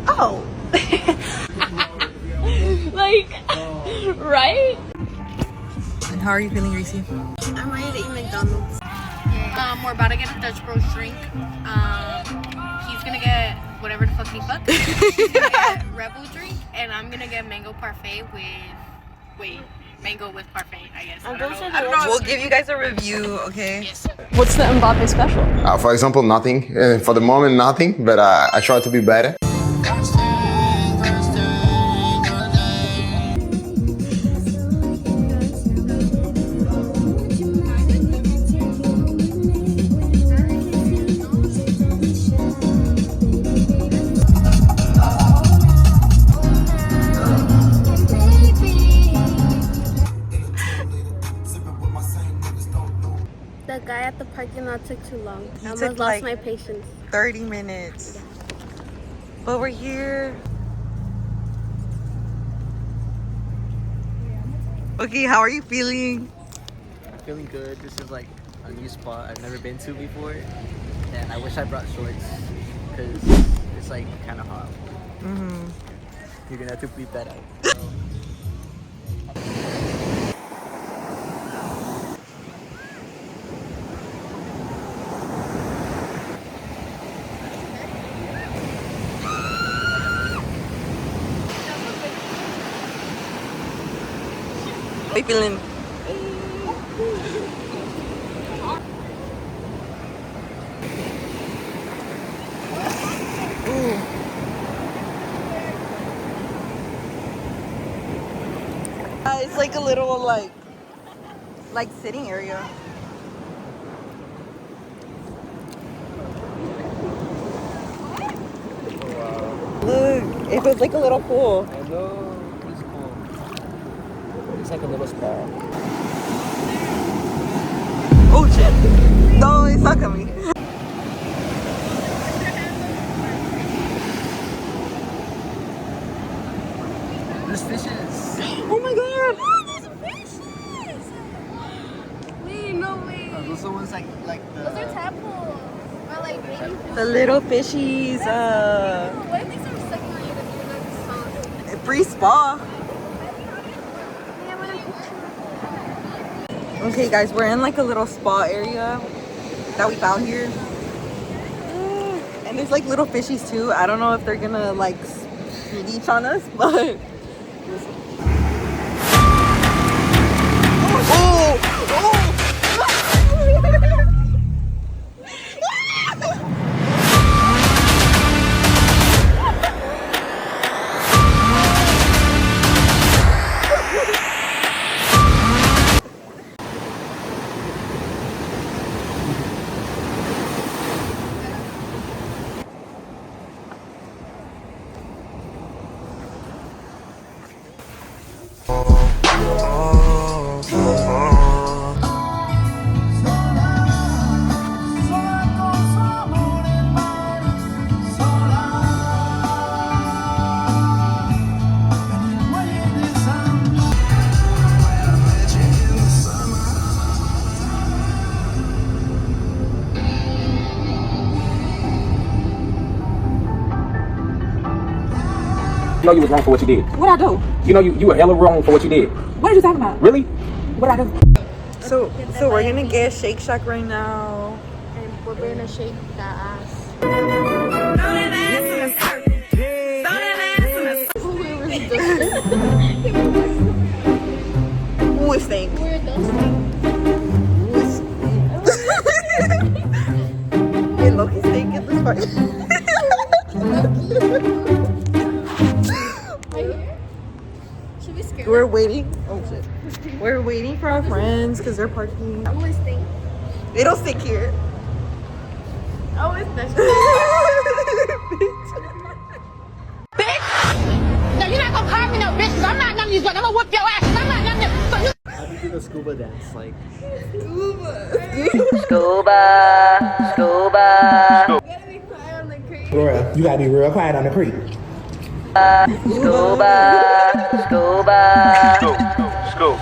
Oh. Like, right? And how are you feeling, Reese? I'm ready to eat McDonald's. We're about to get a Dutch Bros drink. He's gonna get whatever the fuck he fucks. He's gonna get Rebel drink, and I'm gonna get mango parfait with mango with parfait, I guess. I don't know. We'll give you guys a review, okay? Yes. What's the Mbappe special? For example, nothing. For the moment, nothing. But I try to be better. The guy at the parking lot took too long. I almost took, lost like, my patience. 30 minutes. But we're here. Okay, how are you feeling? I'm feeling good. This is like a new spot I've never been to before. And I wish I brought shorts because it's like kind of hot. Mm-hmm. You're gonna have to bleep that out. How you feeling? It's like a little like sitting area. Look, it feels like a little pool. I know. It's cool. It's like a little spa. Oh shit! No, it's not coming. There's fishes. Oh my god! Wait, no way. Those are the ones like the. Those are tadpoles. Or like baby. The little fishies. What if these are sucking on you if you're not soft? Free spa. Okay, guys, we're in like a little spa area that we found here, and there's like little fishies too. I don't know if they're gonna like leech on us, but. Oh! You know you was wrong for what you did. What'd I do? You know you were hella wrong for what you did. What are you talking about? Really? What'd I do? So we're gonna get Shake Shack right now. And we're gonna shake that ass. Ooh, it stinks. We're those things. Hey, Loki stink in this part. Right here? Should we scare We're waiting. Oh shit. We're waiting for our friends because they're parking. them? Always think. They don't stick here. Always think. No, you're not gonna call me no bitch, 'cause I'm not none of these girls. I'm gonna whoop your ass. I'm not none of them. So you How do you do the scuba dance? Like. Scuba. Scuba. You gotta be quiet on the creek. Laura, you gotta be real quiet on the creek. Scuba. Scuba. Scoop.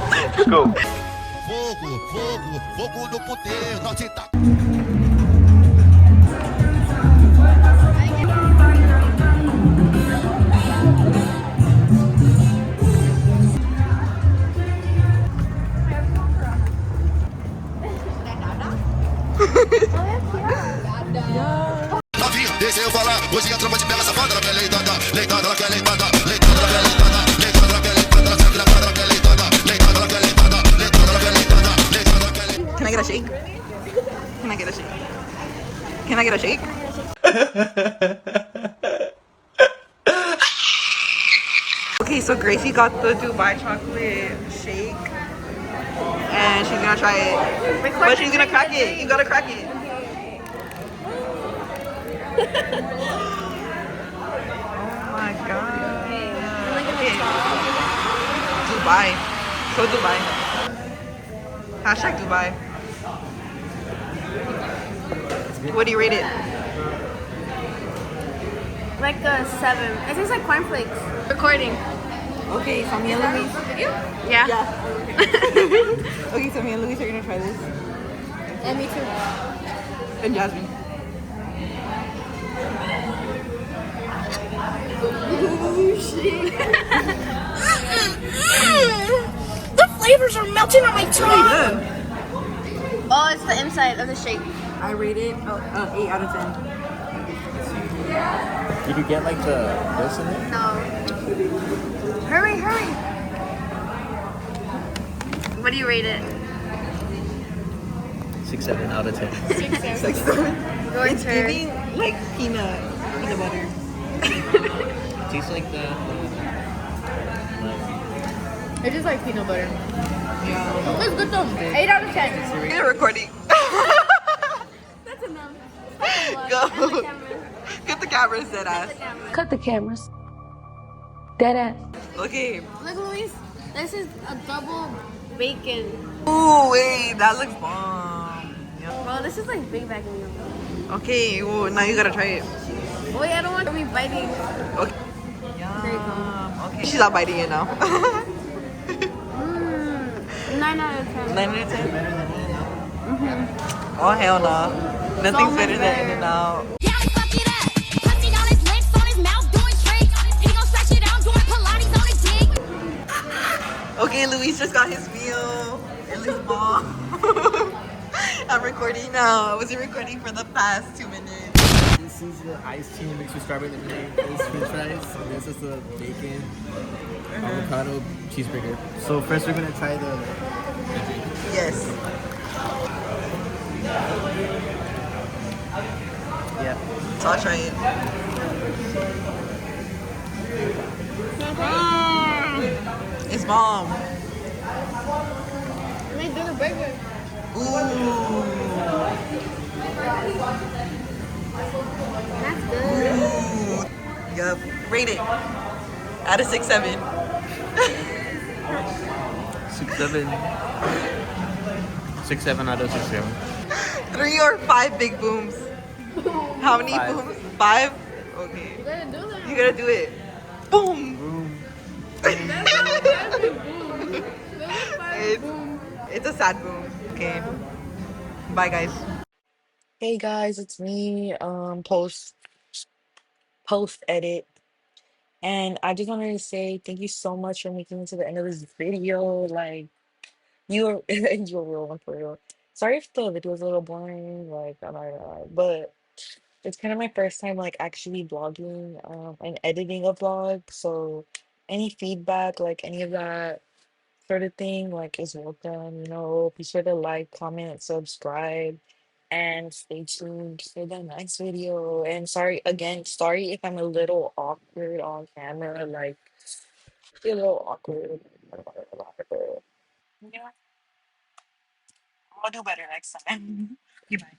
Fogo no poder, nós tá. Deixa eu falar, hoje a tropa de pega safada, ela quer leitada, leitada, ela quer leitada, leitada, ela quer leitada, leitada, ela quer leitada, ela quer leitada, ela quer leitada, leitada, ela quer leitada, leitada, ela quer leitada, leitada, ela quer leitada. Can I get a shake? Can I get a shake? Can I get a shake? Okay, so Gracie got the Dubai chocolate shake and she's gonna try it. But she's gonna crack it. You gotta crack it. Oh my god. Okay. Dubai. So Dubai. Hashtag Dubai. What do you rate it? Like a 7. It tastes like cornflakes. Recording. Okay, so me and Luis. Yeah. Okay, so me and Luis are gonna try this. And me too. And Jasmine. The flavors are melting on my tongue. Good. Oh, it's the inside of the shake. I rate it 8 out of 10. Did you get like the this in it? No. Hurry, hurry. What do you rate it? 6, 7 out of 10. Your It's turn. giving like peanut butter. Tastes like the It is like peanut butter. Yeah. It's good though. 8 out of 10. We're recording. That's enough. Go. Get the cameras, dead ass. Cut the cameras. Dead ass. Okay. Look, Luis. This is a double bacon. Ooh, wait, that looks bomb. Yeah. Bro, this is like Big Mac meal. Okay, ooh, now you gotta try it. Wait, I don't want to be biting. Okay. There you go. Okay. She's not biting it now. 9 out of 10. 9 out of 10? Oh, hell no. Nothing's better than better. In-N-Out. Yeah, we fuck it up. Pussy on his lips, on his mouth, doing tricks. He gon' stretch it out, doing Pilates on his dick. Okay, Luis just got his meal. It looks bomb. I'm recording now. I wasn't recording for the past 2 minutes. This is the iced tea mixed with strawberry lemonade. This is french fries. And this is the bacon, avocado cheeseburger. So first we're gonna try the drink. Yes. Yeah. So I'll try it. It's bomb. They do the burger. Ooh. That's good. Ooh. Yup. Rate it. Out of 6, 7. 6, 7. 6, 7 out of 6, 7. 3 or 5 big booms. How many 5. booms? 5? Okay. You gotta do that. You gotta do it. Boom. It's a sad boom. Okay. Bye, guys. Hey guys, it's me. Post edit, and I just wanted to say thank you so much for making it to the end of this video. Like you're you're a real one for real. Sorry if the video was a little boring. Like I'm not gonna lie, but it's kind of my first time like actually vlogging and editing a vlog. So any feedback, like any of that sort of thing, like is welcome. Be sure to like, comment, subscribe, and stay tuned for the next video. And sorry again, sorry if I'm a little awkward on camera, like a little awkward. Yeah, I'll do better next time. Goodbye.